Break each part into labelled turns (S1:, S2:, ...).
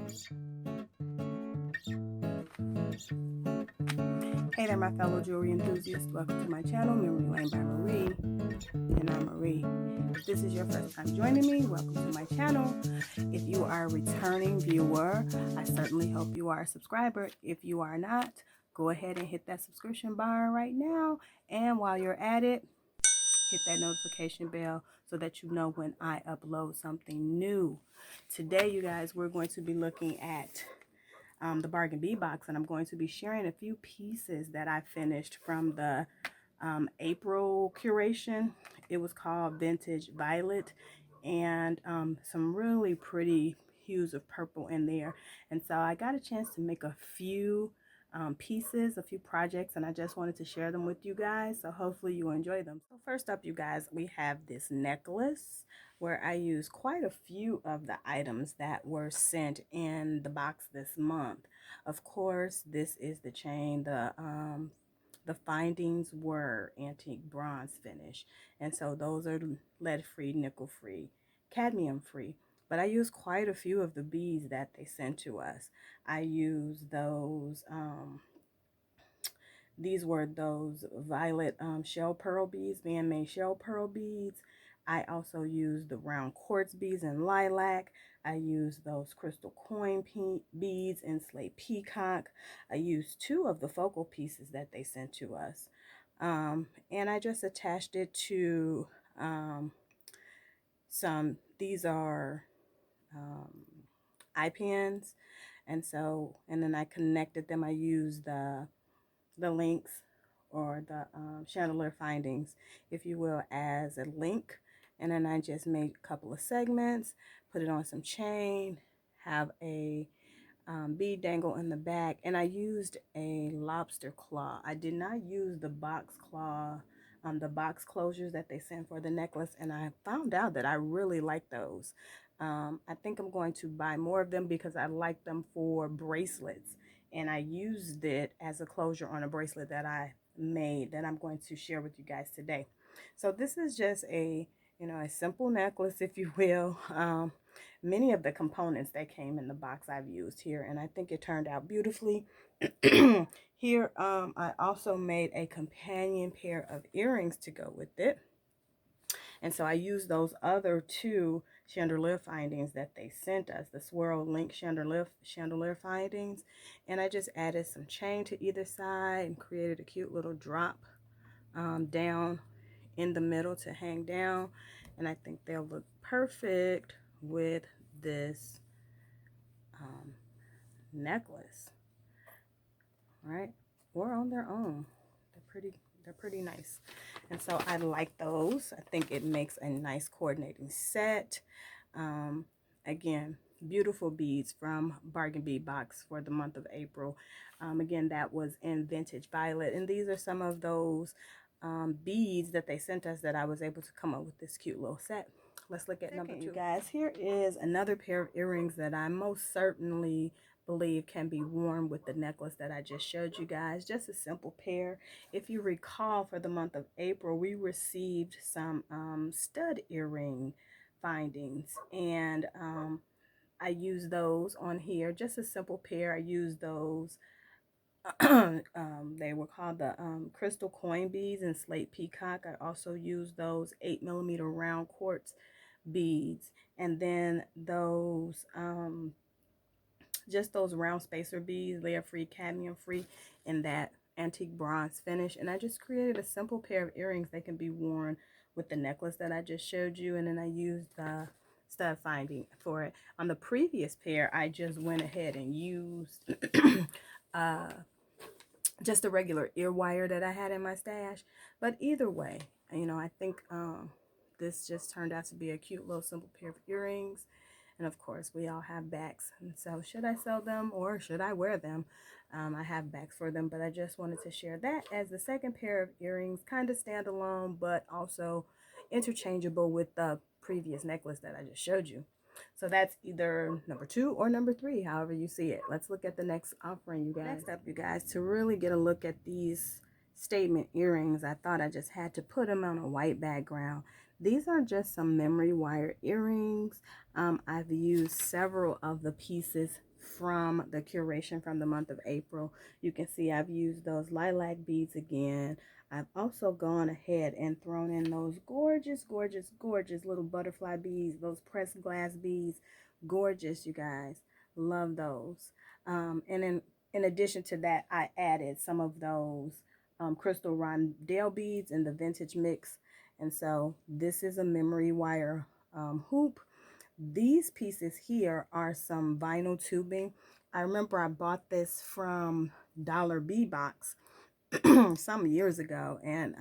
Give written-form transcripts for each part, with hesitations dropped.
S1: Hey there, my fellow jewelry enthusiasts. Welcome to my channel, Memory Lane by Marie, and I'm Marie. If this is your first time joining me, welcome to my channel. If you are a returning viewer, I certainly hope you are a subscriber. If you are not, go ahead and hit that subscription bar right now. And while you're at it, hit that notification bell so that you know when I upload something new. Today, you guys, we're going to be looking at the Bargain Bead box, and I'm going to be sharing a few pieces that I finished from the April curation. It was called Vintage Violet, and some really pretty hues of purple in there. And so I got a chance to make a few pieces, a few projects, and I just wanted to share them with you guys, so hopefully you enjoy them. So first up, you guys, we have this necklace where I used quite a few of the items that were sent in the box this month. Of course, this is the chain. The findings were antique bronze finish, and so those are lead-free, nickel-free, cadmium-free. But I used quite a few of the beads that they sent to us. I used those, these were those violet shell pearl beads, man-made shell pearl beads. I also used the round quartz beads in lilac. I used those crystal coin beads in slate peacock. I used two of the focal pieces that they sent to us. And I just attached it to these are eye pins, and then I connected them. I used the links, or the chandelier findings, if you will, as a link, and then I just made a couple of segments, put it on some chain, have a bead dangle in the back, and I used a lobster claw. I did not use the box claw, the box closures that they sent for the necklace, and I found out that I really like those. I think I'm going to buy more of them because I like them for bracelets, and I used it as a closure on a bracelet that I made that I'm going to share with you guys today. So this is just a, a simple necklace, if you will. Many of the components that came in the box I've used here, and I think it turned out beautifully. Here, I also made a companion pair of earrings to go with it. And so I used those other two chandelier findings that they sent us, the swirl link chandelier findings, and I just added some chain to either side and created a cute little drop down in the middle to hang down, and I think they'll look perfect with this necklace, right? Or on their own. They're pretty nice. And so I like those. I think it makes a nice coordinating set. Again, beautiful beads from Bargain Bead box for the month of April. Again, that was in Vintage Violet, and these are some of those beads that they sent us that I was able to come up with this cute little set. Let's look at number 2. You guys, here is another pair of earrings that I most certainly believe can be worn with the necklace that I just showed you guys. Just a simple pair. If you recall, for the month of April, we received some stud earring findings, and I used those on here. Just a simple pair. I used those. They were called the crystal coin beads in slate peacock. I also used those 8mm round quartz beads, and then those just those round spacer beads, layer free, cadmium free, in that antique bronze finish. And I just created a simple pair of earrings that can be worn with the necklace that I just showed you, and then I used the stud finding for it. On the previous pair, I just went ahead and used just a regular ear wire that I had in my stash. But either way, I think this just turned out to be a cute little simple pair of earrings. And of course, we all have backs, and so should I sell them or should I wear them? I have backs for them, but I just wanted to share that as the second pair of earrings, kind of standalone, but also interchangeable with the previous necklace that I just showed you. So that's either number 2 or number 3, however you see it. Let's look at the next offering, you guys. Next up, you guys, to really get a look at these statement earrings, I thought I just had to put them on a white background. These are just some memory wire earrings. I've used several of the pieces from the curation from the month of April. You can see I've used those lilac beads again. I've also gone ahead and thrown in those gorgeous, gorgeous, gorgeous little butterfly beads, those pressed glass beads. Gorgeous, you guys. Love those. And then in addition to that, I added some of those crystal rondelle beads in the vintage mix. And so this is a memory wire hoop. These pieces here are some vinyl tubing. I remember I bought this from Dollar Bee Box some years ago, and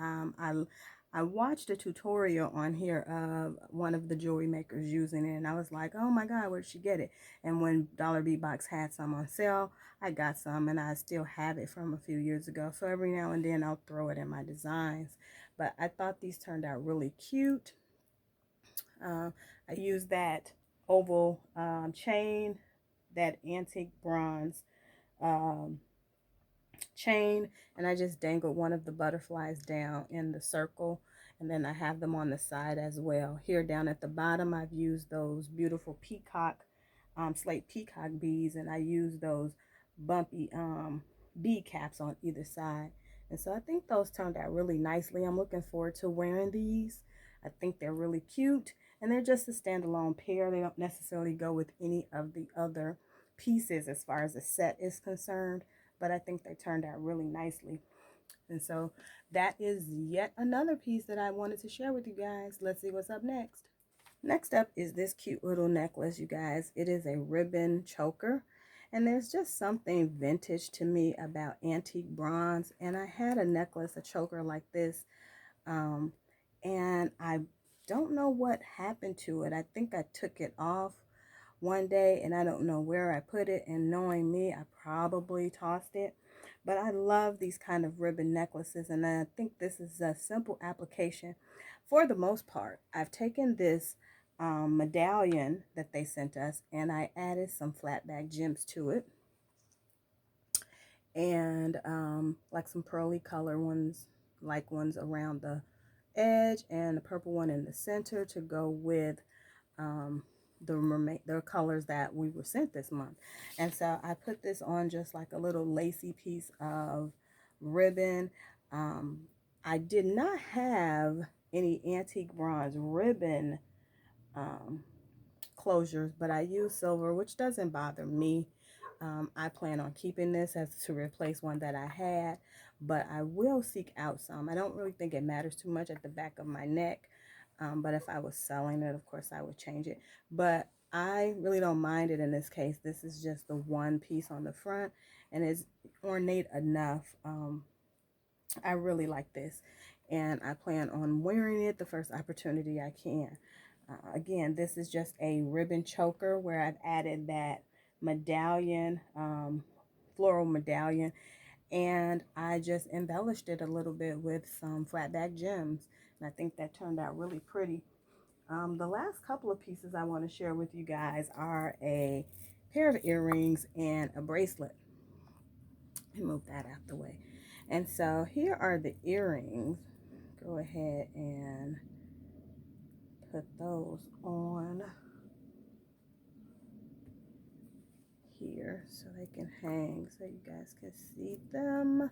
S1: I watched a tutorial on here of one of the jewelry makers using it, and I was like, oh my god, where'd she get it? And when Dollar Bee Box had some on sale, I got some, and I still have it from a few years ago. So every now and then I'll throw it in my designs. But I thought these turned out really cute. I used that oval chain, that antique bronze um, chain, and I just dangled one of the butterflies down in the circle, and then I have them on the side as well. Here down at the bottom, I've used those beautiful peacock slate peacock beads, and I use those bumpy bead caps on either side. And so I think those turned out really nicely. I'm looking forward to wearing these. I think they're really cute, and they're just a standalone pair. They don't necessarily go with any of the other pieces as far as the set is concerned, but I think they turned out really nicely. And so that is yet another piece that I wanted to share with you guys. Let's see what's up next. Next up is this cute little necklace, you guys. It is a ribbon choker, and there's just something vintage to me about antique bronze. And I had a necklace, a choker like this, and I don't know what happened to it. I think I took it off one day, and I don't know where I put it, and knowing me, I probably tossed it. But I love these kind of ribbon necklaces, and I think this is a simple application for the most part. I've taken this medallion that they sent us, and I added some flat back gems to it, and like some pearly color ones, like ones around the edge, and a purple one in the center to go with the colors that we were sent this month. And so I put this on just like a little lacy piece of ribbon. I did not have any antique bronze ribbon closures, but I use silver, which doesn't bother me. I plan on keeping this as to replace one that I had, but I will seek out some. I don't really think it matters too much at the back of my neck, but if I was selling it, of course I would change it. But I really don't mind it in this case. This is just the one piece on the front, and it's ornate enough. I really like this, and I plan on wearing it the first opportunity I can. Again, this is just a ribbon choker where I've added that medallion, floral medallion, and I just embellished it a little bit with some flat back gems, and I think that turned out really pretty. The last couple of pieces I want to share with you guys are a pair of earrings and a bracelet. Let me move that out the way. And so here are the earrings. Go ahead and put those on here so they can hang, so you guys can see them.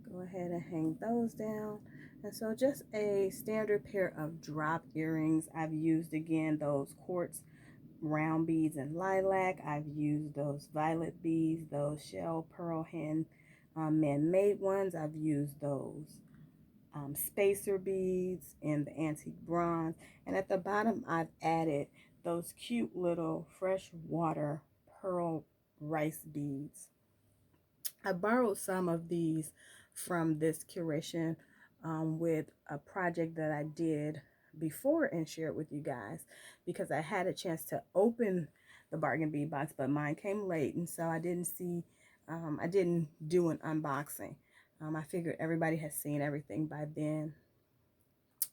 S1: Go ahead and hang those down. And so just a standard pair of drop earrings. I've used again those quartz round beads in lilac. I've used those violet beads, those shell pearl hand man-made ones. I've used those spacer beads in the antique bronze. And at the bottom, I've added those cute little freshwater pearl rice beads. I borrowed some of these from this curation with a project that I did before and shared with you guys, because I had a chance to open the bargain bead box, but mine came late, and so I didn't do an unboxing. I figured everybody has seen everything by then,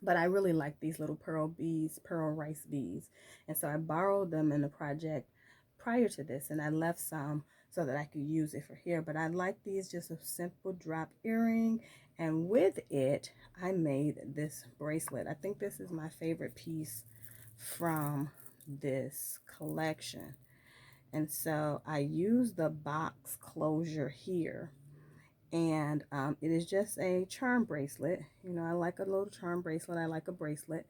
S1: but I really like these little pearl beads, pearl rice beads, and so I borrowed them in the project prior to this, and I left some so that I could use it for here. But I like these, just a simple drop earring, and with it I made this bracelet. I think this is my favorite piece from this collection, And so I use the box closure here. And it is just a charm bracelet. You know, I like a little charm bracelet. I like a bracelet.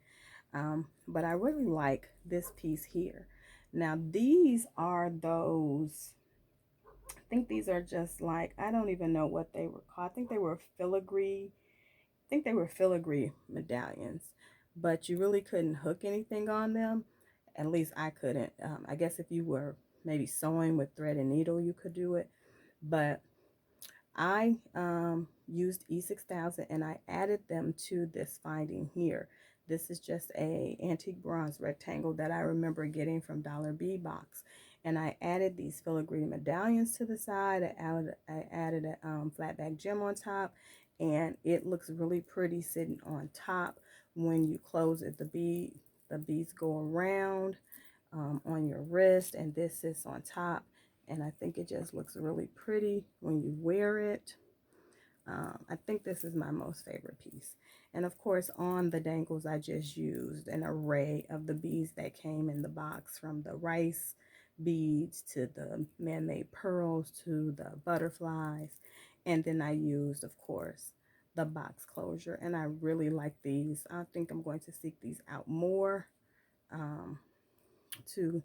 S1: But I really like this piece here. Now, these are those, I think these are just like, I don't even know what they were called. I think they were filigree medallions, but you really couldn't hook anything on them. At least I couldn't. I guess if you were maybe sewing with thread and needle, you could do it. But I used E6000 and I added them to this finding here. This is just a antique bronze rectangle that I remember getting from Dollar Bead Box. And I added these filigree medallions to the side. I added a flat back gem on top, and it looks really pretty sitting on top. When you close it, the beads go around on your wrist, and this sits on top. And I think it just looks really pretty when you wear it. I think this is my most favorite piece. And of course, on the dangles, I just used an array of the beads that came in the box, from the rice beads to the man-made pearls to the butterflies. And then I used, of course, the box closure. And I really like these. I think I'm going to seek these out more um, to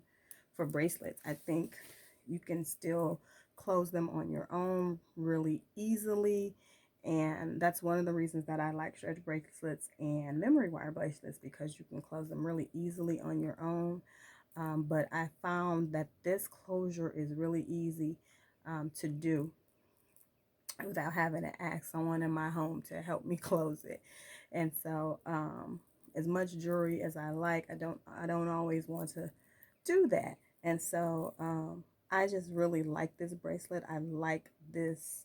S1: for bracelets. I think you can still close them on your own really easily, and that's one of the reasons that I like stretch bracelets and memory wire bracelets, because you can close them really easily on your own. But I found that this closure is really easy to do without having to ask someone in my home to help me close it. And so as much jewelry as I like, I don't always want to do that. And so I just really like this bracelet. I like this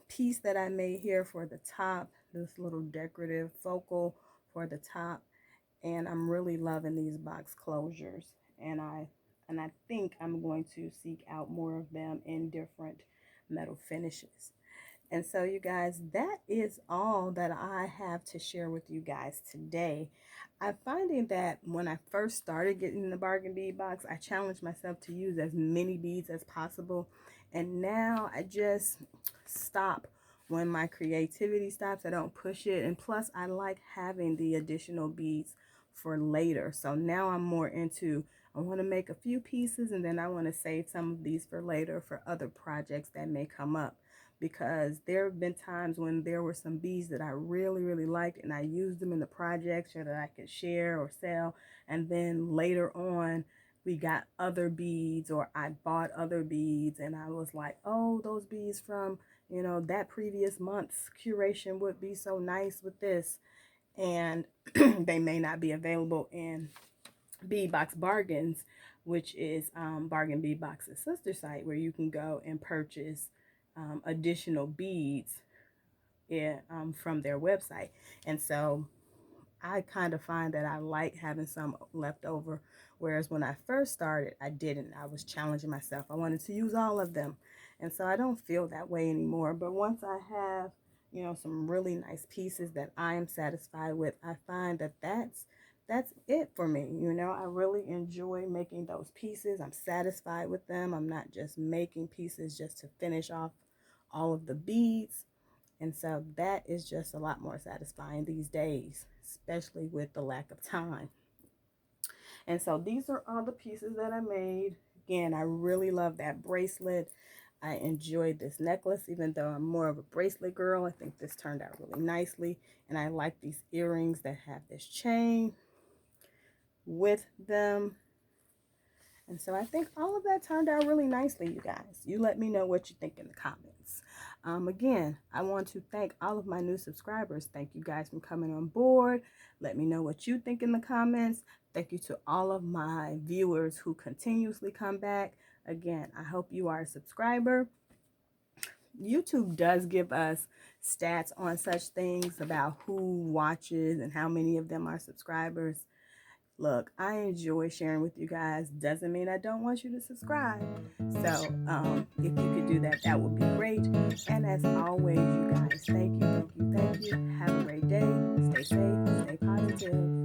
S1: piece that I made here for the top, this little decorative focal for the top. And I'm really loving these box closures. And I think I'm going to seek out more of them in different metal finishes. And so, you guys, that is all that I have to share with you guys today. I'm finding that when I first started getting the bargain bead box, I challenged myself to use as many beads as possible. And now I just stop when my creativity stops. I don't push it. And plus, I like having the additional beads for later. So now I'm more into, I want to make a few pieces and then I want to save some of these for later for other projects that may come up. Because there have been times when there were some beads that I really liked, and I used them in the projects so that I could share or sell. And then later on, we got other beads, or I bought other beads, and I was like, oh, those beads from, you know, that previous month's curation would be so nice with this. And they may not be available in Bead Box Bargains, which is Bargain Bead Box's sister site, where you can go and purchase additional beads from their website. And so I kind of find that I like having some left over, whereas when I first started, I didn't. I was challenging myself. I wanted to use all of them. And so I don't feel that way anymore. But once I have, you know, some really nice pieces that I am satisfied with, I find that that's it for me. You know, I really enjoy making those pieces. I'm satisfied with them. I'm not just making pieces just to finish off all of the beads. And so that is just a lot more satisfying these days, especially with the lack of time. And so these are all the pieces that I made. Again, I really love that bracelet. I enjoyed this necklace, even though I'm more of a bracelet girl. I think this turned out really nicely. And I like these earrings that have this chain with them. And so I think all of that turned out really nicely, you guys. You let me know what you think in the comments. Again, I want to thank all of my new subscribers. Thank you guys for coming on board. Let me know what you think in the comments. Thank you to all of my viewers who continuously come back. Again, I hope you are a subscriber. YouTube does give us stats on such things about who watches and how many of them are subscribers. Look, I enjoy sharing with you guys. Doesn't mean I don't want you to subscribe. So if you could do that, that would be great. And as always, you guys, thank you. Have a great day. Stay safe, stay positive.